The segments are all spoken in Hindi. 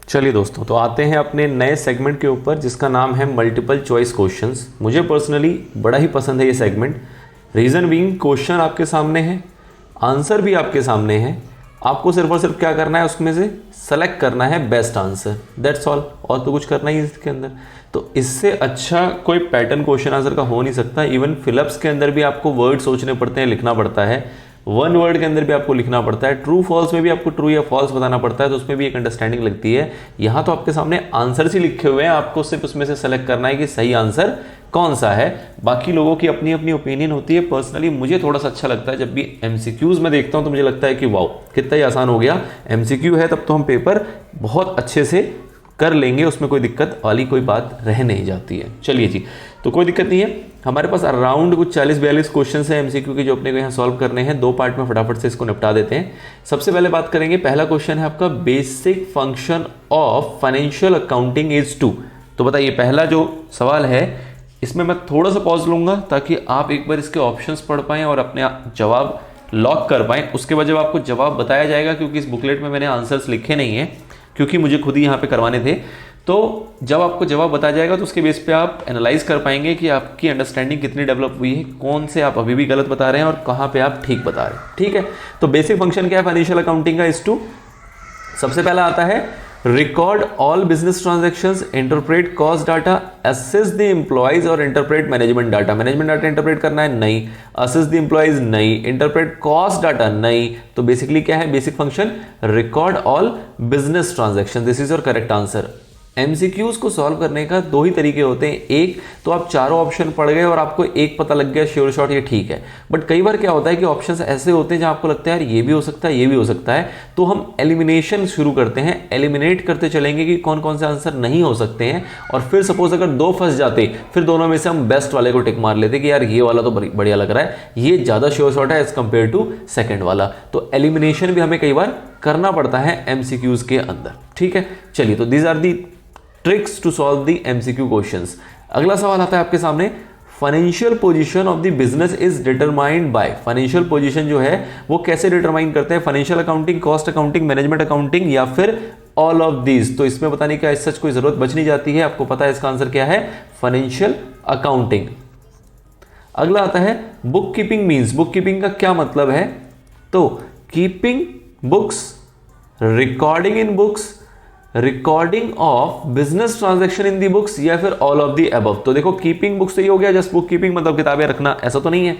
चलिए दोस्तों, तो आते हैं अपने नए सेगमेंट के ऊपर जिसका नाम है मल्टीपल चॉइस क्वेश्चंस। मुझे पर्सनली बड़ा ही पसंद है ये सेगमेंट। रीज़न बीइंग, क्वेश्चन आपके सामने है, आंसर भी आपके सामने है, आपको सिर्फ और सिर्फ क्या करना है, उसमें से सेलेक्ट करना है बेस्ट आंसर, दैट्स ऑल। और तो कुछ करना ही इसके अंदर। तो इससे अच्छा कोई पैटर्न क्वेश्चन आंसर का हो नहीं सकता। इवन फिलअप्स के अंदर भी आपको वर्ड सोचने पड़ते हैं, लिखना पड़ता है, वन वर्ड के अंदर भी आपको लिखना पड़ता है, ट्रू फॉल्स में भी आपको ट्रू या फॉल्स बताना पड़ता है, तो उसमें भी एक अंडरस्टैंडिंग लगती है। यहाँ तो आपके सामने आंसर ही लिखे हुए हैं, आपको सिर्फ उसमें से सेलेक्ट करना है कि सही आंसर कौन सा है। बाकी लोगों की अपनी अपनी ओपिनियन होती है। पर्सनली मुझे थोड़ा सा अच्छा लगता है जब भी एमसीक्यूज में देखता हूँ तो मुझे लगता है कि वाओ कितना ही आसान हो गया। एमसीक्यू है तब तो हम पेपर बहुत अच्छे से कर लेंगे, उसमें कोई दिक्कत वाली कोई बात रह नहीं जाती है। चलिए जी, तो कोई दिक्कत नहीं है। हमारे पास अराउंड कुछ 40-42 क्वेश्चन है एमसीक्यू के जो अपने को यहाँ सॉल्व करने हैं। दो पार्ट में फटाफट से इसको निपटा देते हैं। सबसे पहले बात करेंगे, पहला क्वेश्चन है आपका, basic function of financial accounting is to. तो बताइए, पहला जो सवाल है इसमें मैं थोड़ा सा पॉज लूंगा ताकि आप एक बार इसके ऑप्शंस पढ़ पाएं और अपने जवाब लॉक कर पाएं। उसके बाद जब आपको जवाब बताया जाएगा, क्योंकि इस बुकलेट में मैंने आंसर्स लिखे नहीं है क्योंकि मुझे खुद ही यहाँ पे करवाने थे, तो जब आपको जवाब बताया जाएगा तो उसके बेस पे आप एनालाइज कर पाएंगे कि आपकी अंडरस्टैंडिंग कितनी डेवलप हुई है, कौन से आप अभी भी गलत बता रहे हैं और कहाँ पे आप ठीक बता रहे हैं। ठीक है, तो बेसिक फंक्शन क्या है फाइनेंशियल अकाउंटिंग का, इज टू। सबसे पहला आता है, record all business transactions, interpret cost data, assess the employees और interpret management data. Management data interpret करना है, नहीं। असेस द एम्प्लॉइज, नहीं। इंटरप्रेट कॉस्ट डाटा, नहीं। तो बेसिकली क्या है basic function, record all business transaction. This is your correct answer. MCQs को सॉल्व करने का दो ही तरीके होते हैं। एक तो आप चारों ऑप्शन पढ़ गए और आपको एक पता लग गया श्योर शॉट ये ठीक है। बट कई बार क्या होता है कि ऑप्शंस ऐसे होते हैं जहां आपको लगता है यार ये भी हो सकता है, ये भी हो सकता है, तो हम एलिमिनेशन शुरू करते हैं, एलिमिनेट करते चलेंगे कि कौन कौन से आंसर नहीं हो सकते हैं। और फिर सपोज अगर दो फंस जाते, फिर दोनों में से हम बेस्ट वाले को टिक मार लेते कि यार ये वाला तो बढ़िया लग रहा है, ये ज्यादा श्योर शॉट है एज कंपेयर टू सेकेंड वाला। तो एलिमिनेशन भी हमें कई बार करना पड़ता है एमसीक्यूज के अंदर। ठीक है, चलिए, तो these are the tricks to solve the MCQ questions. अगला सवाल आता है आपके सामने, financial position of the business is determined by. Financial position जो है वो कैसे डिटरमाइन करते हैं, financial accounting, cost accounting, management accounting या फिर ऑल ऑफ दीज। तो इसमें बताने की सच कोई जरूरत बच नहीं जाती है, आपको पता है इसका आंसर क्या है, फाइनेंशियल अकाउंटिंग। अगला आता है, book keeping means. Book keeping का क्या मतलब है, तो keeping books, recording in books, recording of business transaction in the books या फिर ऑल ऑफ दी अबव। तो देखो, कीपिंग बुक्स तो ये हो गया जस्ट बुक कीपिंग, मतलब किताबें रखना, ऐसा तो नहीं है।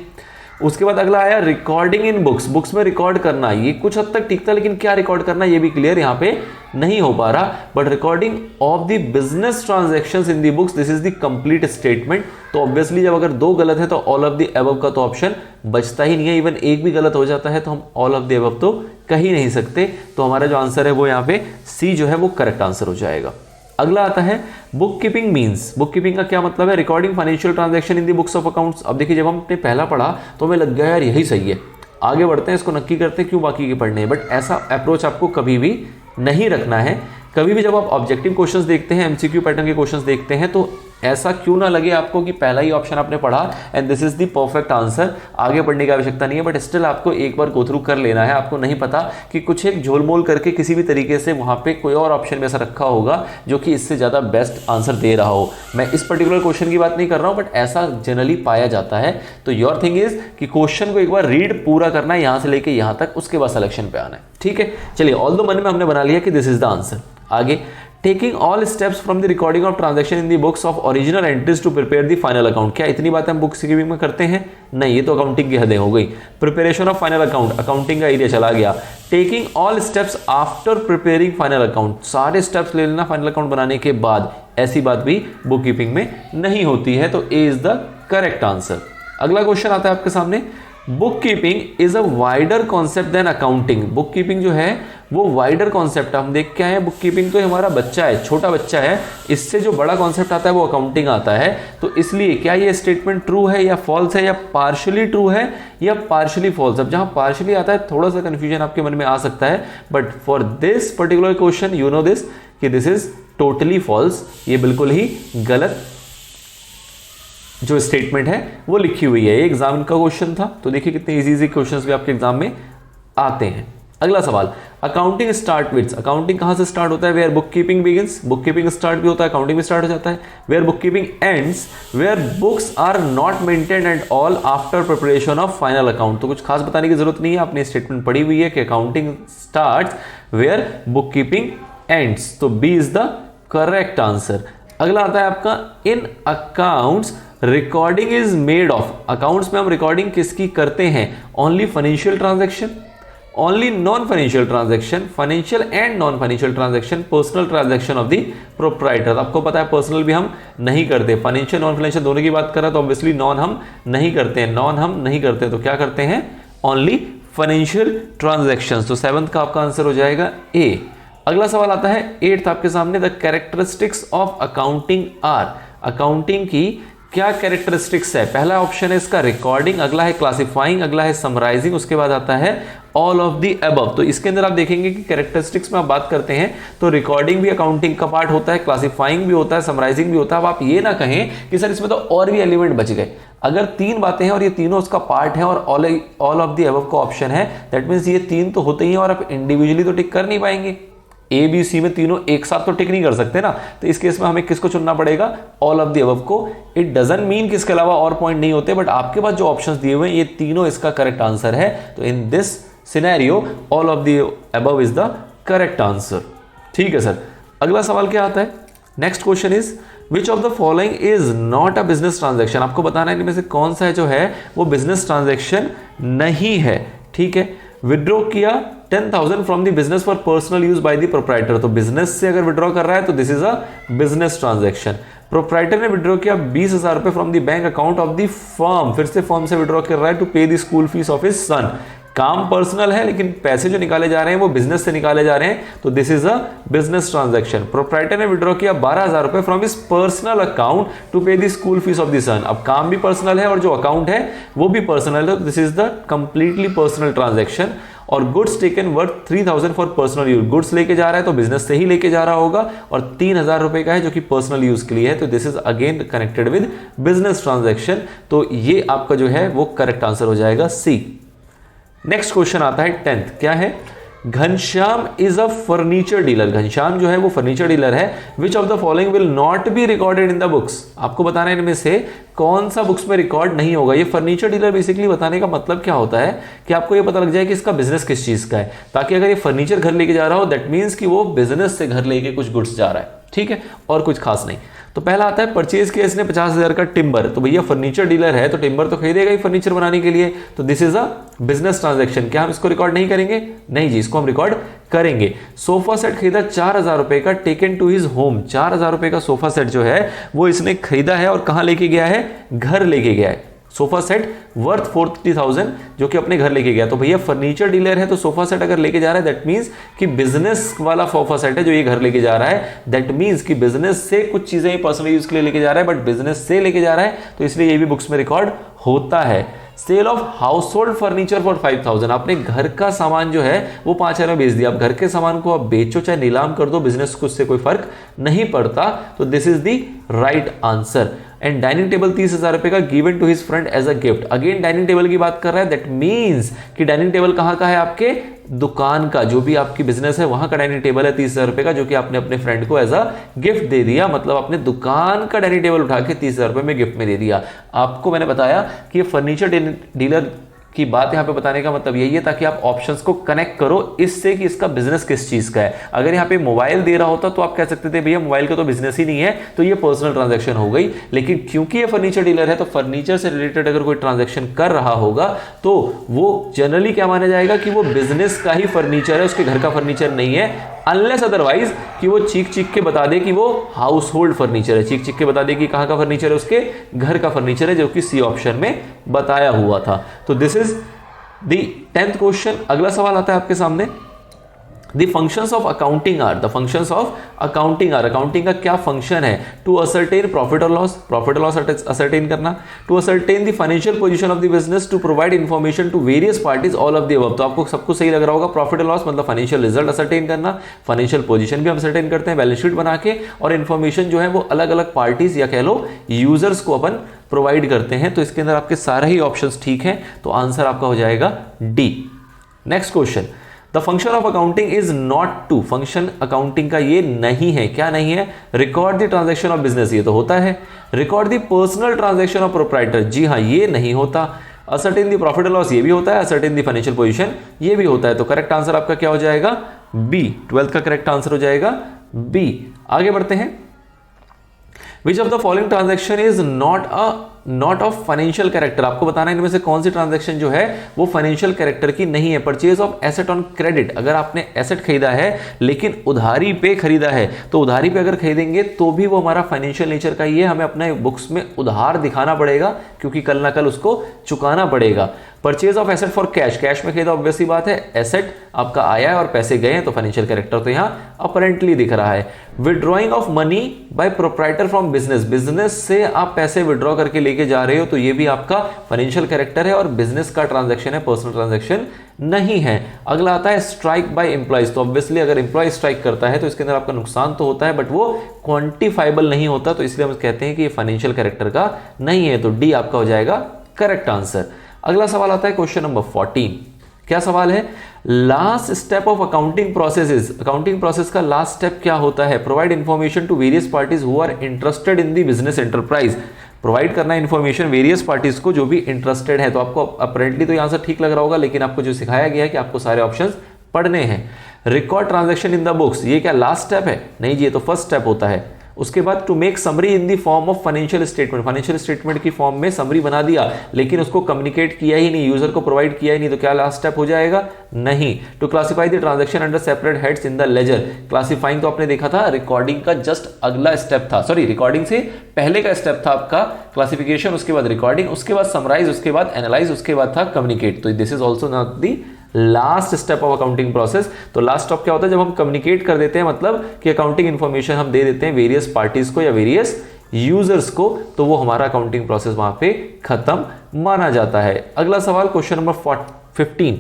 उसके बाद अगला आया रिकॉर्डिंग इन बुक्स, बुक्स में रिकॉर्ड करना। ये कुछ हद तक ठीक था, लेकिन क्या रिकॉर्ड करना ये भी क्लियर यहाँ पे नहीं हो पा रहा। But recording of the business transactions in the books, this is the complete statement. तो ऑब्वियसली जब अगर दो गलत है तो ऑल ऑफ द अबव का तो ऑप्शन बचता ही नहीं है। इवन एक भी गलत हो जाता है तो हम ऑल ऑफ द अबव तो कह ही नहीं सकते। तो हमारा जो आंसर है वो यहाँ पे सी जो है वो करेक्ट आंसर हो जाएगा। अगला आता है, book keeping means. Book keeping का क्या मतलब है, recording financial transaction in the books of accounts. अब देखिए, जब हमने पहला पढ़ा तो हमें लग गया यार यही सही है, आगे बढ़ते हैं, इसको नक्की करते हैं क्यों बाकी के पढ़ने हैं। बट ऐसा अप्रोच आपको कभी भी नहीं रखना है। कभी भी जब आप ऑब्जेक्टिव क्वेश्चंस देखते हैं, एमसीक्यू पैटर्न के क्वेश्चंस देखते हैं, तो ऐसा क्यों ना लगे आपको कि पहला ही ऑप्शन आपने पढ़ा and this is the perfect answer, आगे बढ़ने की आवश्यकता नहीं है। बट स्टिल आपको एक बार गो थ्रू कर लेना है। आपको नहीं पता कि कुछ एक झोलमोल करके किसी भी तरीके से वहां पे कोई और ऑप्शन में ऐसा रखा होगा जो कि इससे ज्यादा बेस्ट आंसर दे रहा हो। मैं इस पर्टिकुलर क्वेश्चन की बात नहीं कर रहा हूं, बट ऐसा जनरली पाया जाता है। तो योर थिंग इज कि क्वेश्चन को एक बार रीड पूरा करना है यहां से लेके यहां तक, उसके बाद सिलेक्शन पे आना है। ठीक है, चलिए, ऑल दो मन में हमने बना लिया कि दिस इज द आंसर। आगे, taking all steps from the recording of transaction in the books of original entries to prepare the final account. क्या इतनी बात हम बुक्स कीपिंग में करते हैं? नहीं, ये तो अकाउंटिंग की हदें हो गई। Preparation of final account, accounting का एरिया चला गया। Taking all steps after preparing final account, सारे स्टेप्स ले लेना फाइनल अकाउंट बनाने के बाद, ऐसी बात भी बुक कीपिंग में नहीं होती है। तो A is the correct answer. अगला क्वेश्चन आता है आपके सामने, book keeping is a wider concept than accounting. Book keeping जो है वो वाइडर कॉन्सेप्ट है। हम देख के आए हैं, बुक कीपिंग तो हमारा बच्चा है, छोटा बच्चा है, इससे जो बड़ा कॉन्सेप्ट आता है वो अकाउंटिंग आता है। तो इसलिए क्या ये स्टेटमेंट ट्रू है या फॉल्स है, या पार्शियली ट्रू है या पार्शियली फॉल्स। अब जहां पार्शियली आता है थोड़ा सा कंफ्यूजन आपके मन में आ सकता है, but for this particular question you know this कि दिस इज टोटली फॉल्स। ये बिल्कुल ही गलत जो स्टेटमेंट है वो लिखी हुई है। ये एग्जाम का क्वेश्चन था, तो देखिए कितने इजी क्वेश्चंस भी आपके एग्जाम में आते हैं। अगला सवाल, अकाउंटिंग स्टार्ट विथ, अकाउंटिंग कहां से स्टार्ट होता है? Where book keeping begins, book keeping start भी होता है, अकाउंटिंग भी स्टार्ट हो जाता है। Where book keeping ends, where books are not maintained at all after preparation of final account. तो कुछ खास बताने की जरूरत नहीं है, आपने स्टेटमेंट पढ़ी हुई है कि accounting starts where book keeping ends, तो B is the correct answer. अगला आता है आपका, in accounts recording is made of, accounts में हम रिकॉर्डिंग किसकी करते हैं? Only financial transaction, only non financial transaction, financial and non financial transaction, personal transaction of the proprietor. आपको पता है पर्सनल भी हम नहीं करते, फाइनेंशियल नॉन फाइनेंशियल दोनों की बात कर रहा है तो ऑब्वियसली नॉन हम नहीं करते हैं, नॉन हम नहीं करते हैं, तो क्या करते हैं? Only financial transactions. तो 7th का आपका आंसर हो जाएगा ए। अगला सवाल आता है 8th आपके सामने, the characteristics of accounting are, accounting की क्या कैरेक्टरिस्टिक्स है? पहला ऑप्शन है इसका रिकॉर्डिंग, अगला है क्लासिफाइंग, अगला है समराइजिंग, उसके बाद आता है ऑल ऑफ द अबव। तो इसके अंदर आप देखेंगे कि कैरेक्टरिस्टिक्स में आप बात करते हैं तो रिकॉर्डिंग भी अकाउंटिंग का पार्ट होता है, क्लासिफाइंग भी होता है, समराइजिंग भी होता है। अब आप ये ना कहें कि सर इसमें तो और भी एलिमेंट बच गए। अगर 3 बातें हैं और ये तीनों उसका पार्ट है और ऑल ऑफ द अबव का ऑप्शन है, दैट मीन्स ये 3 तो होते ही हैं और आप इंडिविजुअली तो टिक कर नहीं पाएंगे। ए बी सी में तीनों एक साथ तो टिक नहीं कर सकते ना, तो इस केस में हमें किसको चुनना पड़ेगा? ऑल ऑफ द अबव को। इट डजंट मीन कि इसके अलावा और पॉइंट नहीं होते, बट आपके पास जो ऑप्शंस दिए हुए हैं ये तीनों इसका करेक्ट आंसर है। तो in this scenario all of the above is the correct answer. ठीक है सर, अगला सवाल क्या आता है? Next question is which of the following is not a business transaction. आपको बताना है इनमें से कौन सा है जो है वो बिजनेस ट्रांजेक्शन नहीं है। ठीक है, विड्रॉ किया 10,000 from the business for personal use by the proprietor, तो बिजनेस से अगर विड्रॉ कर रहा है तो this is a business transaction. Proprietor ने विड्रॉ किया 20,000 रुपए from the bank account of the firm, फिर से फर्म से विड्रॉ कर रहा है to pay the school fees of his son. काम पर्सनल है लेकिन पैसे जो निकाले जा रहे हैं वो बिजनेस से निकाले जा रहे हैं, तो this is a business transaction. Proprietor ने विड्रॉ किया 12,000 रुपए from his personal account to pay the school fees of the son. अब काम भी पर्सनल है और जो अकाउंट है वो भी पर्सनल है, this is the completely personal transaction. और goods taken worth 3,000 for personal use, goods लेके जा रहा है तो बिजनेस से ही लेके जा रहा होगा, और 3,000 रुपए का है जो कि पर्सनल यूज के लिए है, तो this is again connected with business transaction. तो ये आपका जो है वो करेक्ट आंसर हो जाएगा सी। नेक्स्ट क्वेश्चन आता है 10th, क्या है? Ghanshyam is a furniture dealer, Ghanshyam जो है वो फर्नीचर डीलर है। Which of the following will not be recorded in the books, आपको बताना है इनमें से कौन सा बुक्स में रिकॉर्ड नहीं होगा। ये फर्नीचर डीलर बेसिकली बताने का मतलब क्या होता है कि आपको ये पता लग जाए कि इसका बिजनेस किस चीज का है, ताकि अगर ये फर्नीचर घर लेके जा रहा हो दैट मीन्स कि वो बिजनेस से घर लेके कुछ गुड्स जा रहा है। ठीक है, और कुछ खास नहीं। तो पहला आता है परचेज किया इसने 50,000 का टिम्बर, तो भैया फर्नीचर डीलर है तो टिम्बर तो खरीदेगा ही फर्नीचर बनाने के लिए, तो this is a business transaction. क्या हम इसको रिकॉर्ड नहीं करेंगे? नहीं जी, इसको हम रिकॉर्ड करेंगे। सोफा सेट खरीदा 4,000 रुपए का, टेकन टू हिज होम, 4,000 रुपए का सोफा सेट जो है वो इसने खरीदा है और कहां लेके गया है? घर लेके गया है। सोफा सेट वर्थ 40,000 जो कि अपने घर लेके गया, तो भैया फर्नीचर डीलर है तो सोफा सेट अगर लेके जा रहा है दैट मींस कि बिजनेस वाला सोफा सेट है जो ये घर लेके जा रहा है, दैट मींस कि बिजनेस से कुछ चीजें ही पर्सनल यूज के लिए लेके जा रहा है, बट बिजनेस से लेके जा रहा है, तो इसलिए ये भी बुक्स में रिकॉर्ड होता है। Sale of household furniture for 5,000, आपने घर का सामान जो है वो 5,000 में बेच दिया। आप घर के सामान को आप बेचो चाहे नीलाम कर दो, बिजनेस को उससे कोई फर्क नहीं पड़ता, तो this is the right answer. And dining table 30,000 रुपए का given to his friend as a gift, again dining table की बात कर रहा है, दैट मीन्स कि डाइनिंग टेबल कहां का है? आपके दुकान का, जो भी आपकी बिजनेस है वहां का डाइनिंग टेबल है 30,000 रुपए का, जो कि आपने अपने फ्रेंड को एज अ गिफ्ट दे दिया, मतलब अपने दुकान का डाइनिंग टेबल उठा के 30,000 रुपए में गिफ्ट में दे दिया। आपको मैंने बताया कि ये फर्नीचर डीलर की बात यहां पे बताने का मतलब यही है ताकि आप ऑप्शंस को कनेक्ट करो इससे कि इसका बिजनेस किस चीज का है। अगर यहां पे मोबाइल दे रहा होता तो आप कह सकते थे भैया मोबाइल का तो बिजनेस ही नहीं है, तो ये पर्सनल ट्रांजैक्शन हो गई, लेकिन क्योंकि ये फर्नीचर डीलर है तो फर्नीचर से रिलेटेड अगर कोई ट्रांजैक्शन कर रहा होगा तो वो जनरली क्या माना जाएगा कि वो बिजनेस का ही फर्नीचर है, उसके घर का फर्नीचर नहीं है, अनलेस अदरवाइज कि वो चीख के बता दे कि वो हाउस होल्ड फर्नीचर है, चीख के बता दे कि कहां का फर्नीचर है, उसके घर का फर्नीचर है, जो कि सी ऑप्शन में बताया हुआ था। तो this is the 10th question. अगला सवाल आता है आपके सामने, The functions of accounting are, the functions of accounting are, accounting का क्या फंक्शन है? To ascertain profit or loss, profit or loss ascertain करना, to ascertain the financial position of the business, to provide information to various parties, all of the above। तो आपको सबको सही लग रहा होगा, प्रॉफिट और लॉस मतलब फाइनेंशियल रिजल्ट असरटेन करना, फाइनेंशियल पोजीशन भी हम असरटेन करते हैं बैलेंस शीट बना के, और इन्फॉर्मेशन जो है वो अलग अलग पार्टीज या कह लो यूजर्स को अपन प्रोवाइड करते हैं। तो इसके अंदर आपके सारे ही ऑप्शंस ठीक हैं, तो आंसर आपका हो जाएगा D. Next question, the function of accounting is not to, function accounting का ये नहीं है, क्या नहीं है, record the transaction of business, ये तो होता है, record the personal transaction of proprietor, जी हाँ ये नहीं होता, ascertain the profit and loss, ये भी होता है, असर्टेन द फाइनेंशियल पोजीशन, ये भी होता है। तो करेक्ट आंसर आपका क्या हो जाएगा, बी, 12th का करेक्ट आंसर हो जाएगा बी। आगे बढ़ते हैं, which of the following transaction is not of financial character, आपको बताना है इनमें से कौन सी ट्रांजैक्शन जो है वो फाइनेंशियल कैरेक्टर की नहीं है। Purchase of asset on credit, अगर आपने एसेट खरीदा है लेकिन उधारी पे खरीदा है, तो उधारी पे अगर खरीदेंगे तो भी वो हमारा फाइनेंशियल नेचर का ही है, हमें अपने बुक्स में उधार दिखाना पड़ेगा क्योंकि कल ना कल उसको चुकाना पड़ेगा। Purchase of asset for cash, cash में खरीदा, ऑब्वियसली बात है, एसेट आपका आया है और पैसे गए हैं, तो फाइनेंशियल कैरेक्टर तो यहां अपरेंटली दिख रहा है। Withdrawing of money by proprietor from business, business से आप पैसे विड्रॉ करके लेके जा रहे हो तो ये भी आपका फाइनेंशियल कैरेक्टर है और बिजनेस का ट्रांजैक्शन है, पर्सनल ट्रांजैक्शन नहीं है। अगला आता है स्ट्राइक बाय एम्प्लॉइज, तो ऑब्वियसली अगर एम्प्लॉय स्ट्राइक करता है तो इसके अंदर आपका नुकसान तो होता है बट वो क्वांटिफाइबल नहीं होता, तो इसलिए हम कहते हैं कि ये फाइनेंशियल कैरेक्टर का नहीं है, तो डी आपका हो जाएगा करेक्ट आंसर। अगला सवाल आता है क्वेश्चन नंबर 14, क्या सवाल है, last step of accounting process, accounting process का लास्ट स्टेप क्या होता है, provide information to various parties who are interested in the business enterprise, provide करना इन्फॉर्मेशन वेरियस पार्टीज को जो भी इंटरेस्टेड है। तो आपको अपेरेंटली तो यहां से ठीक लग रहा होगा, लेकिन आपको जो सिखाया गया है कि आपको सारे ऑप्शंस पढ़ने हैं। Record transaction in the books, ये क्या लास्ट स्टेप है, नहीं जी ये तो फर्स्ट स्टेप होता है। उसके बाद to make summary in the form of financial statement, financial statement की फॉर्म में समरी बना दिया लेकिन उसको कम्युनिकेट किया ही नहीं, यूजर को प्रोवाइड किया ही नहीं, तो क्या लास्ट स्टेप हो जाएगा, नहीं। To classify the transaction under separate heads in the ledger, classifying तो आपने देखा था रिकॉर्डिंग का जस्ट अगला स्टेप था, सॉरी रिकॉर्डिंग से पहले का स्टेप था आपका क्लासिफिकेशन, उसके बाद रिकॉर्डिंग, उसके बाद समराइज, उसके बाद एनालाइज, उसके बाद था कम्युनिकेट। तो this is also not the last step of accounting process. तो लास्ट स्टेप क्या होता है, जब हम कम्युनिकेट कर देते हैं, मतलब कि अकाउंटिंग इंफॉर्मेशन हम दे देते हैं वेरियस पार्टीज को या वेरियस यूजर्स को, तो वो हमारा अकाउंटिंग प्रोसेस वहां पे खत्म माना जाता है। अगला सवाल question number 15,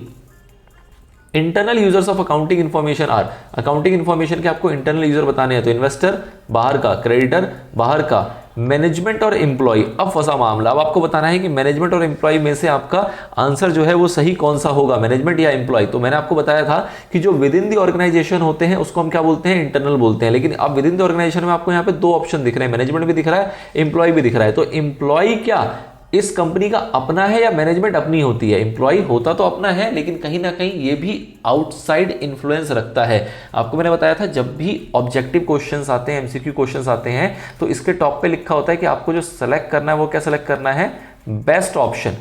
internal users of accounting information are, accounting information के आपको इंटरनल यूजर बताने हैं, तो इन्वेस्टर बाहर का, क्रेडिटर बाहर का, मैनेजमेंट और एम्प्लॉय। अब फंसा मामला, अब आपको बताना है कि मैनेजमेंट और एम्प्लॉय में से आपका आंसर जो है वो सही कौन सा होगा, मैनेजमेंट या एम्प्लॉय। तो मैंने आपको बताया था कि जो विद इन द ऑर्गेनाइजेशन होते हैं उसको हम क्या बोलते हैं, इंटरनल बोलते हैं, लेकिन अब विद इन द ऑर्गेनाइजेशन में आपको यहाँ पे दो ऑप्शन दिख रहे हैं, मैनेजमेंट भी दिख रहा है, एम्प्लॉय भी दिख रहा है। तो एम्प्लॉय क्या इस कंपनी का अपना है या मैनेजमेंट अपनी होती है, एम्प्लॉय होता तो अपना है लेकिन कहीं ना कहीं ये भी आउटसाइड इन्फ्लुएंस रखता है। आपको मैंने बताया था जब भी ऑब्जेक्टिव क्वेश्चंस आते हैं, एमसीक्यू क्वेश्चंस आते हैं, तो इसके टॉप पे लिखा होता है कि आपको जो सेलेक्ट करना है वो क्या सेलेक्ट करना है, best option,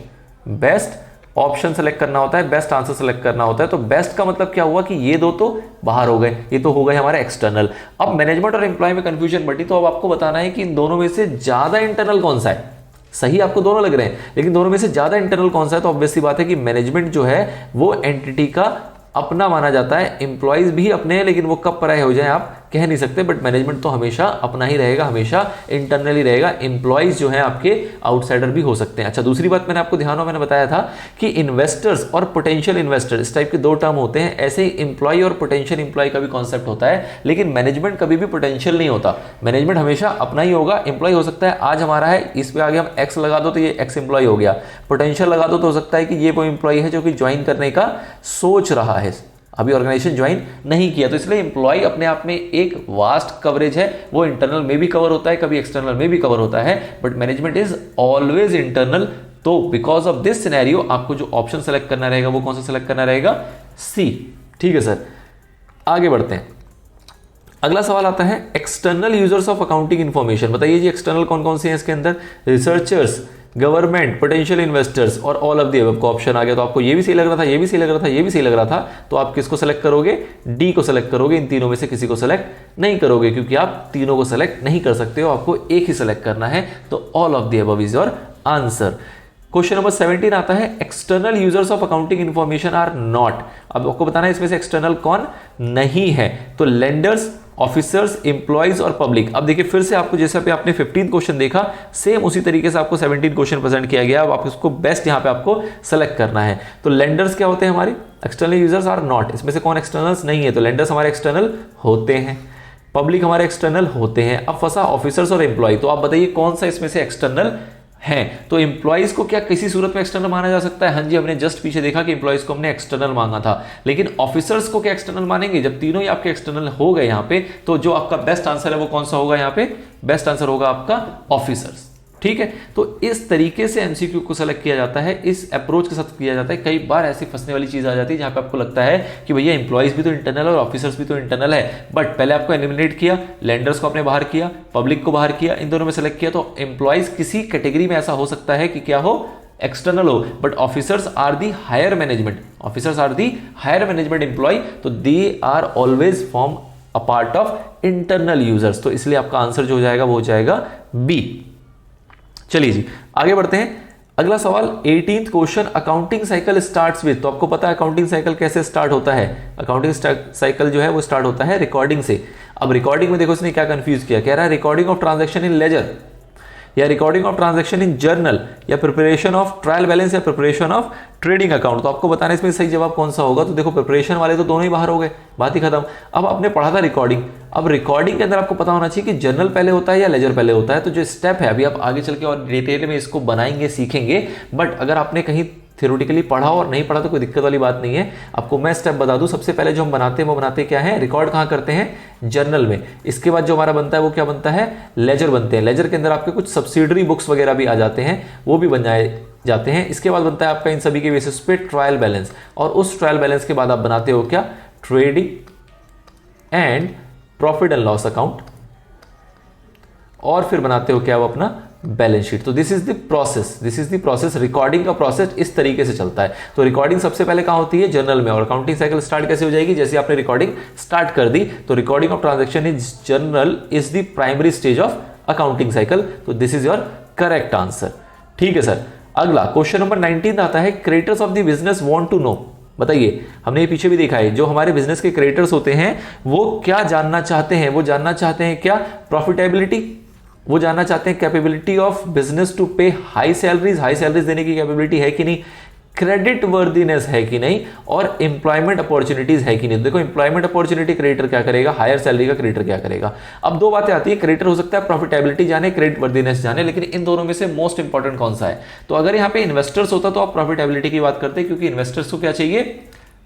best option select करना होता है, बेस्ट आंसर सेलेक्ट करना होता है। तो बेस्ट का मतलब क्या हुआ कि ये दो तो बाहर हो गए, ये तो हो गए हमारे एक्सटर्नल। अब मैनेजमेंट और एम्प्लॉय में कंफ्यूजन बढ़ी, तो अब आपको बताना है कि इन दोनों में से ज्यादा इंटरनल कौन सा है। सही आपको दोनों लग रहे हैं लेकिन दोनों में से ज्यादा इंटरनल कौन सा है, तो ऑब्वियसली बात है कि मैनेजमेंट जो है वो एंटिटी का अपना माना जाता है, एम्प्लॉयज भी अपने हैं लेकिन वो कब पराये हो जाए आप कह नहीं सकते, बट मैनेजमेंट तो हमेशा अपना ही रहेगा, हमेशा इंटरनली रहेगा। एम्प्लॉयज जो है आपके आउटसाइडर भी हो सकते हैं। अच्छा, दूसरी बात मैंने आपको ध्यान हो, मैंने बताया था कि इन्वेस्टर्स और पोटेंशियल इन्वेस्टर इस टाइप के दो टर्म होते हैं, ऐसे ही एम्प्लॉय और पोटेंशियल एम्प्लॉय का भी कॉन्सेप्ट होता है, लेकिन मैनेजमेंट कभी भी पोटेंशियल नहीं होता, मैनेजमेंट हमेशा अपना ही होगा। एम्प्लॉय हो सकता है आज हमारा है, इस पे आगे हम एक्स लगा दो तो ये एक्स एम्प्लॉय हो गया, पोटेंशियल लगा दो तो हो सकता है कि ये वो एम्प्लॉय है जो कि ज्वाइन करने का सोच रहा है, अभी ऑर्गेनाइजेशन ज्वाइन नहीं किया। तो इसलिए एम्प्लॉय अपने आप में एक वास्ट कवरेज है, वो इंटरनल में भी कवर होता है, कभी एक्सटर्नल में भी कवर होता है, but management is always internal. तो बिकॉज ऑफ दिस सिनेरियो आपको जो ऑप्शन सेलेक्ट करना रहेगा वो कौन सा सेलेक्ट करना रहेगा, सी। ठीक है सर, आगे बढ़ते हैं। अगला सवाल आता है external users of accounting information. बताइए जी एक्सटर्नल कौन कौन से हैं इसके अंदर, रिसर्चर्स, गवर्नमेंट, पोटेंशियल इन्वेस्टर्स और ऑल ऑफ द अबव का ऑप्शन आ गया। तो आपको ये भी सही लग रहा था, ये भी सही लग रहा था, ये भी सही लग रहा था, तो आप किसको सेलेक्ट करोगे, डी को सेलेक्ट करोगे। इन तीनों में से किसी को सेलेक्ट नहीं करोगे क्योंकि आप तीनों को सेलेक्ट नहीं कर सकते हो, आपको एक ही सेलेक्ट करना है। तो all of the above is your answer. Question number 17 आता है external users of accounting information are not. अब आपको बताना है इसमें से एक्सटर्नल कौन नहीं है, तो लेंडर्स, ऑफिसर्स, एम्प्लॉइज और पब्लिक। अब देखिए फिर से आपको जैसा पे आपने 15 क्वेश्चन देखा, सेम उसी तरीके से आपको 17 क्वेश्चन प्रेजेंट किया गया। अब आप इसको बेस्ट यहां पे आपको सेलेक्ट करना है। तो लेंडर्स क्या होते हैं हमारे, एक्सटर्नल यूजर्स आर नॉट, इसमें से कौन एक्सटर्नल्स नहीं है, तो लेंडर्स हमारे एक्सटर्नल होते हैं, पब्लिक हमारे एक्सटर्नल होते हैं। अब फंसा ऑफिसर्स और एम्प्लॉय, तो आप बताइए कौन सा इसमें से एक्सटर्नल हैं, तो एम्प्लॉइज को क्या किसी सूरत में एक्सटर्नल माना जा सकता है? हाँ जी, हमने जस्ट पीछे देखा कि एम्प्लॉइज को हमने एक्सटर्नल मांगा था, लेकिन ऑफिसर्स को क्या एक्सटर्नल मानेंगे? जब तीनों ही आपके एक्सटर्नल हो गए यहाँ पे, तो जो आपका बेस्ट आंसर है वो कौन सा होगा? यहाँ पे बेस्ट आंसर होगा आपका ऑफिसर्स। ठीक है, तो इस तरीके से एमसीक्यू को सेलेक्ट किया जाता है, इस अप्रोच के साथ किया जाता है। कई बार ऐसी फंसने वाली चीज आ जाती है जहां पे आपको लगता है कि भैया एम्प्लॉइज भी तो इंटरनल और ऑफिसर्स भी तो इंटरनल है, बट पहले आपको एलिमिनेट किया, लेंडर्स को आपने बाहर किया, पब्लिक को बाहर किया, इन दोनों में सेलेक्ट किया, तो एम्प्लॉइज किसी कैटेगरी में ऐसा हो सकता है कि क्या हो? एक्सटर्नल हो, but officers are the higher management, officers are the higher management employ, तो they are always form a part of internal users. तो इसलिए आपका आंसर जो हो जाएगा वो हो जाएगा बी। चलिए जी आगे बढ़ते हैं। अगला सवाल 18th question, accounting cycle starts with. तो आपको पता है अकाउंटिंग साइकिल कैसे स्टार्ट होता है? अकाउंटिंग साइकिल जो है वो स्टार्ट होता है रिकॉर्डिंग से। अब रिकॉर्डिंग में देखो इसने क्या कंफ्यूज किया, कह रहा है recording of transaction in ledger, या recording of transaction in journal, या प्रिपरेशन ऑफ ट्रायल बैलेंस, या प्रिपरेशन ऑफ ट्रेडिंग अकाउंट। तो आपको बताना इसमें सही जवाब कौन सा होगा। तो देखो प्रिपरेशन वाले तो दोनों ही बाहर हो गए, बात ही खत्म। अब आपने पढ़ा था रिकॉर्डिंग, अब रिकॉर्डिंग के अंदर आपको पता होना चाहिए कि जर्नल पहले होता है या लेजर पहले होता है। तो जो स्टेप है अभी आप आगे चल के और डिटेल में इसको बनाएंगे, सीखेंगे, बट अगर आपने कहीं थ्योरेटिकली पढ़ा और नहीं पढ़ा तो कोई दिक्कत वाली बात नहीं है। आपको मैं स्टेप बता दूं, सबसे पहले जो हम बनाते हैं वो बनाते क्या है? रिकॉर्ड कहाँ करते हैं? जर्नल में। इसके बाद जो हमारा बनता है वो क्या बनता है? लेजर बनते हैं। लेजर के अंदर आपके कुछ सब्सिडरी बुक्स वगैरह भी आ जाते हैं, वो भी बन जाते हैं। इसके बाद बनता है आपका इन सभी के बेसिस पे ट्रायल बैलेंस, और उस ट्रायल बैलेंस के बाद आप बनाते हो क्या? Trading and profit and loss account, और फिर बनाते हो क्या? वो अपना बैलेंस शीट। तो this is the process, this is the process. Recording का प्रोसेस इस तरीके से चलता है। तो रिकॉर्डिंग सबसे पहले कहां होती है? जर्नल में। और अकाउंटिंग साइकिल स्टार्ट कैसे हो जाएगी? जैसे आपने रिकॉर्डिंग स्टार्ट कर दी, तो recording of transaction is journal is the primary stage of accounting cycle. तो this is your correct answer. ठीक है सर। अगला क्वेश्चन नंबर 19 आता है, creators of the business want to know. बताइए, हमने ये पीछे भी देखा है, जो हमारे बिजनेस के क्रिएटर्स होते हैं वो क्या जानना चाहते हैं? वो जानना चाहते हैं क्या? प्रॉफिटेबिलिटी, वो जानना चाहते हैं कैपेबिलिटी ऑफ बिजनेस टू पे हाई सैलरीज, हाई सैलरीज देने की कैपेबिलिटी है कि नहीं, क्रेडिट वर्दीनेस है कि नहीं, और एम्प्लॉयमेंट अपॉर्चुनिटीज है कि नहीं। देखो एम्प्लॉयमेंट अपॉर्चुनिटी क्रिएटर क्या करेगा, हायर सैलरी का क्रिएटर क्या करेगा। अब दो बातें आती है, क्रिएटर हो सकता है प्रॉफिटेबिलिटी जाने, क्रेडिट वर्दीनेस जाने, लेकिन इन दोनों में से मोस्ट इंपॉर्टेंट कौन सा है? तो अगर यहाँ पे इन्वेस्टर्स होता तो आप प्रॉफिटेबिलिटी की बात करते, क्योंकि इन्वेस्टर्स को क्या चाहिए?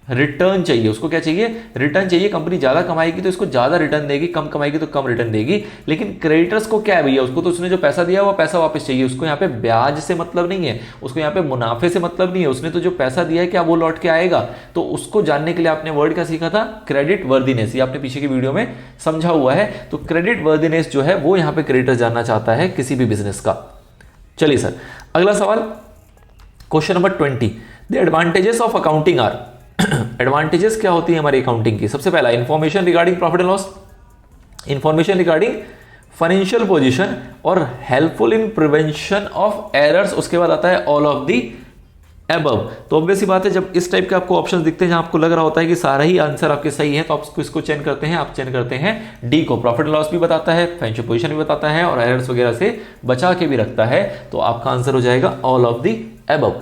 रिटर्न चाहिए। उसको क्या चाहिए? रिटर्न चाहिए। कंपनी ज्यादा कमाएगी तो इसको ज्यादा रिटर्न देगी, कम कमाएगी तो कम रिटर्न देगी। लेकिन क्रेडिटर्स को क्या है भैया? उसको तो उसने जो पैसा दिया वो पैसा वापस चाहिए। उसको यहाँ पे ब्याज से मतलब नहीं है, उसको यहाँ पे मुनाफे से मतलब नहीं है। उसने तो जो पैसा दिया है क्या वो लौट के आएगा? तो उसको जानने के लिए आपने वर्ड क्या सीखा था? Credit worthiness. ये आपने पीछे की वीडियो में समझा हुआ है। तो क्रेडिट वर्दीनेस जो है वो यहाँ पे क्रेडिटर जानना चाहता है किसी भी बिजनेस का। चलिए सर, अगला सवाल question number 20, the advantages of accounting are. Advantages क्या होती है हमारी अकाउंटिंग की? सबसे पहला, information regarding profit and loss, information regarding financial position, और helpful in prevention of errors. उसके बाद आता है ऑल ऑफ दी एबव। तो ऑब्वियस सी बात है, जब इस टाइप के आपको ऑप्शंस दिखते हैं जहां आपको लग रहा होता है कि सारा ही आंसर आपके सही है, तो आप इसको चेंज करते हैं। आप चेंज करते हैं डी को। प्रॉफिट एंड लॉस भी बताता है, फाइनेंशियल पोजीशन भी बताता है, और एरर्स वगैरह से बचा के भी रखता है। तो आपका आंसर हो जाएगा all of the above.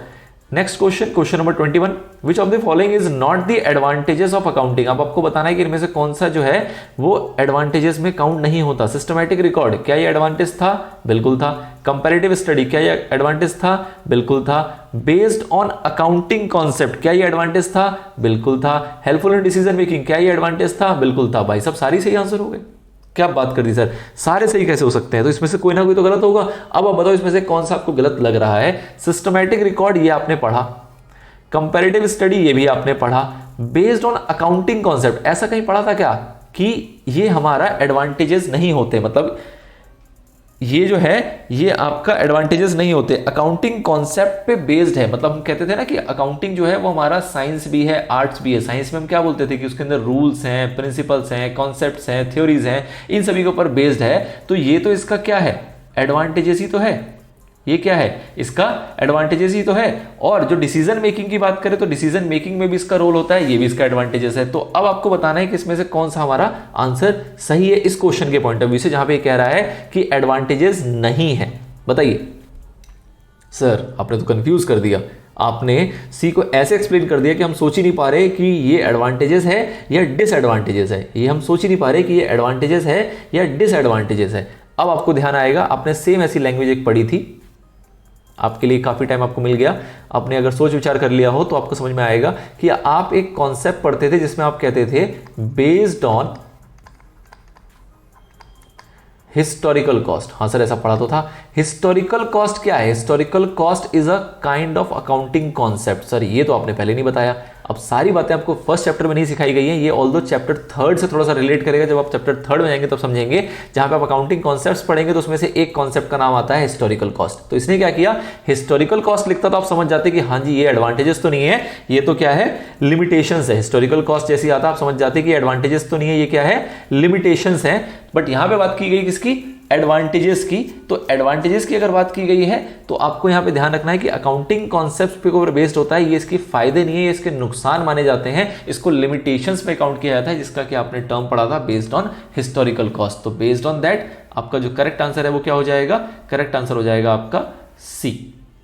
Next question, question number 21, which of the following is not the advantages of accounting. अब आपको बताना है कि इनमें से कौन सा जो है वो एडवांटेजेस में काउंट नहीं होता। सिस्टमैटिक रिकॉर्ड, क्या ये एडवांटेज था? बिल्कुल था। कंपैरेटिव स्टडी, क्या ये एडवांटेज था? बिल्कुल था। बेस्ड ऑन अकाउंटिंग कॉन्सेप्ट, क्या ये एडवांटेज था? बिल्कुल था। हेल्पफुल इन डिसीजन मेकिंग, क्या ये एडवांटेज था? बिल्कुल था। भाई सब सारी सही आंसर हो गए। क्या बात कर दी सर, सारे सही कैसे हो सकते हैं? तो इसमें से कोई ना कोई तो गलत होगा। अब आप बताओ इसमें से कौन सा आपको गलत लग रहा है? सिस्टमैटिक रिकॉर्ड ये आपने पढ़ा, कंपैरेटिव स्टडी ये भी आपने पढ़ा, बेस्ड ऑन अकाउंटिंग कॉन्सेप्ट ऐसा कहीं पढ़ा था क्या कि ये हमारा एडवांटेजेस नहीं होते? मतलब ये जो है ये आपका एडवांटेजेस नहीं होते, अकाउंटिंग कॉन्सेप्ट पे बेस्ड है। मतलब हम कहते थे ना कि अकाउंटिंग जो है वो हमारा साइंस भी है, आर्ट्स भी है। साइंस में हम क्या बोलते थे कि उसके अंदर रूल्स हैं, प्रिंसिपल्स हैं, कॉन्सेप्ट्स हैं, थ्योरीज हैं, इन सभी के ऊपर बेस्ड है। तो ये तो इसका क्या है? एडवांटेजेस ही तो है। ये क्या है? इसका एडवांटेजेस ही तो है। और जो डिसीजन मेकिंग की बात करें तो डिसीजन मेकिंग में भी इसका रोल होता है, ये भी इसका एडवांटेजेस है। तो अब आपको बताना है कि इसमें से कौन सा हमारा आंसर सही है इस क्वेश्चन के पॉइंट ऑफ व्यू से, जहां पे कह रहा है कि एडवांटेजेस नहीं है। बताइए सर, आपने तो कंफ्यूज कर दिया। आपने सी को ऐसे एक्सप्लेन कर दिया कि हम सोच ही नहीं पा रहे कि ये एडवांटेजेस है या डिसएडवांटेजेस है। ये हम सोच ही नहीं पा रहे कि ये एडवांटेजेस है या डिसएडवांटेजेस है। अब आपको ध्यान आएगा, आपने सेम ऐसी लैंग्वेज एक पढ़ी थी आपके लिए काफ़ी टाइम आपको मिल गया, आपने अगर सोच विचार कर लिया हो तो आपको समझ में आएगा कि आप एक कॉन्सेप्ट पढ़ते थे जिसमें आप कहते थे बेस्ड ऑन हिस्टोरिकल कॉस्ट। हाँ सर ऐसा पढ़ा तो था। हिस्टोरिकल कॉस्ट क्या है? Historical cost is a kind of accounting concept. Sir ये तो आपने पहले नहीं बताया। अब सारी बातें आपको फर्स्ट चैप्टर में नहीं सिखाई गई हैं, ये ऑल्दो चैप्टर थर्ड से थोड़ा सा रिलेट करेगा। जब आप चैप्टर थर्ड में जाएंगे तब समझेंगे। जहां पे आप अकाउंटिंग कॉन्सेप्ट्स पढ़ेंगे तो उसमें से एक कॉन्सेप्ट का नाम आता है हिस्टोरिकल कॉस्ट। तो इसने क्या किया, हिस्टोरिकल कॉस्ट लिखता तो आप समझ जाते कि हाँ जी ये एडवांटेजेस तो नहीं है, ये तो क्या है, लिमिटेशंस है। हिस्टोरिकल कॉस्ट जैसी आता आप समझ जाते कि एडवांटेजेस तो नहीं है, ये क्या है, लिमिटेशंस है। बट यहां पे बात की गई किसकी, एडवांटेजेस की। तो एडवांटेजेस की अगर बात की गई है तो आपको यहां पे ध्यान रखना है कि अकाउंटिंग कॉन्सेप्ट्स पे ऊपर बेस्ड होता है। ये इसके फायदे नहीं है, ये इसके नुकसान माने जाते हैं। इसको लिमिटेशंस में काउंट किया जाता है, जिसका कि आपने टर्म पढ़ा था बेस्ड ऑन हिस्टोरिकल कॉस्ट। तो बेस्ड ऑन दैट आपका जो करेक्ट आंसर है वो क्या हो जाएगा, करेक्ट आंसर हो जाएगा आपका सी।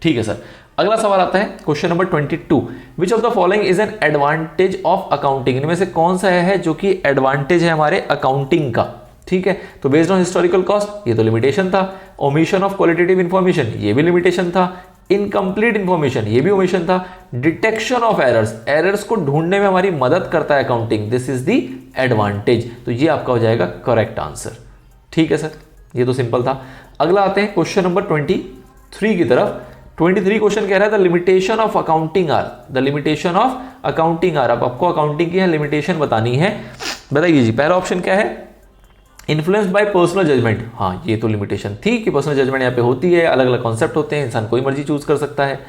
ठीक है सर। अगला सवाल आता है question number 22, which of the following is an advantage of accounting. इनमें से कौन सा है जो कि एडवांटेज है हमारे अकाउंटिंग का। ठीक है, तो बेस्ड ऑन हिस्टोरिकल कॉस्ट ये तो लिमिटेशन था। ओमिशन ऑफ क्वालिटेटिव इंफॉर्मेशन ये भी लिमिटेशन था। इनकम्प्लीट इंफॉर्मेशन ये भी ओमिशन था। डिटेक्शन ऑफ एरर्स, एरर्स को ढूंढने में हमारी मदद करता है accounting, this is the advantage. तो ये आपका हो जाएगा करेक्ट आंसर। ठीक है सर, ये तो सिंपल था। अगला आते हैं क्वेश्चन नंबर 23 की तरफ। 23 क्वेश्चन कह रहा है the limitation of accounting are, the limitation of accounting are. अब आपको अकाउंटिंग की लिमिटेशन बतानी है। बताइए जी, पहला ऑप्शन क्या है, इन्फ्लुएंस्ड बाय पर्सनल जजमेंट। हाँ ये तो लिमिटेशन थी कि पर्सनल जजमेंट यहाँ पे होती है, अलग अलग कॉन्सेप्ट होते हैं, इंसान कोई मर्जी चूज कर सकता है।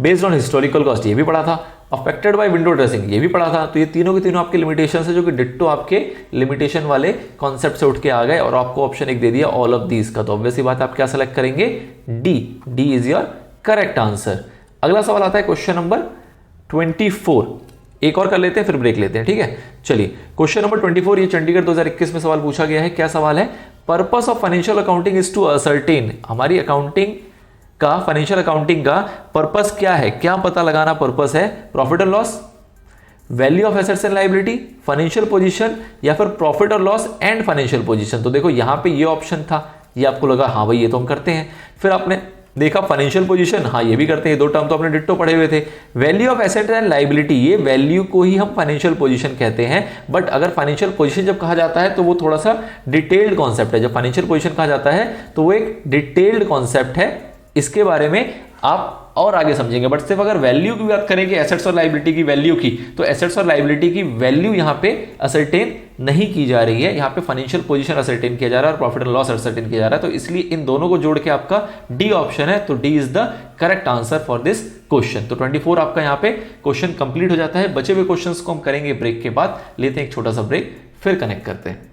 बेस्ड ऑन हिस्टोरिकल कॉस्ट ये भी पढ़ा था। अफेक्टेड बाय विंडो ड्रेसिंग ये भी पढ़ा था। तो ये तीनों के तीनों आपके लिमिटेशन है जो कि डिट्टो आपके लिमिटेशन वाले कॉन्सेप्ट से उठ के आ गए, और आपको ऑप्शन एक दे दिया ऑल ऑफ दीज का। तो ऑब्वियसली बात आप क्या सेलेक्ट करेंगे, D. D is your correct answer. अगला सवाल आता है क्वेश्चन नंबर 24। एक और कर लेते हैं फिर ब्रेक लेते हैं। ठीक है, चलिए क्वेश्चन नंबर 24, ये चंडीगढ़ 2021 में सवाल पूछा गया है। क्या सवाल है, purpose of financial accounting is to ascertain. हमारी अकाउंटिंग का, फाइनेंशियल अकाउंटिंग का पर्पस क्या है, क्या पता लगाना पर्पस है, प्रॉफिट और loss, value of assets and liability, financial position, या फिर प्रॉफिट और लॉस एंड फाइनेंशियल पोजीशन। तो देखो यहां पे ये ऑप्शन था, ये आपको लगा हाँ भाई ये तो हम करते हैं। फिर आपने देखा फाइनेंशियल पोजीशन, हाँ ये भी करते हैं, दो टर्म तो आपने डिट्टो पढ़े हुए थे। Value of asset and liability, ये वैल्यू को ही हम फाइनेंशियल पोजीशन कहते हैं। बट अगर फाइनेंशियल पोजीशन जब कहा जाता है तो वो थोड़ा सा डिटेल्ड कॉन्सेप्ट है। जब फाइनेंशियल पोजीशन कहा जाता है तो वो एक डिटेल्ड कॉन्सेप्ट है, इसके बारे में आप और आगे समझेंगे। बट सिर्फ अगर वैल्यू की बात करेंगे, एसेट्स और लायबिलिटी की वैल्यू की, तो एसेट्स और लायबिलिटी की वैल्यू यहां पे असर्टेन नहीं की जा रही है। यहां पे फाइनेंशियल पोजीशन असर्टेन किया जा रहा है और प्रॉफिट एंड लॉस असर्टेन किया जा रहा है। तो इसलिए इन दोनों को जोड़ के आपका डी ऑप्शन है। तो D is the correct answer for this question. तो 24 आपका यहां पे क्वेश्चन कंप्लीट हो जाता है। बचे हुए क्वेश्चंस को हम करेंगे ब्रेक के बाद। लेते हैं एक छोटा सा ब्रेक, फिर कनेक्ट करते हैं।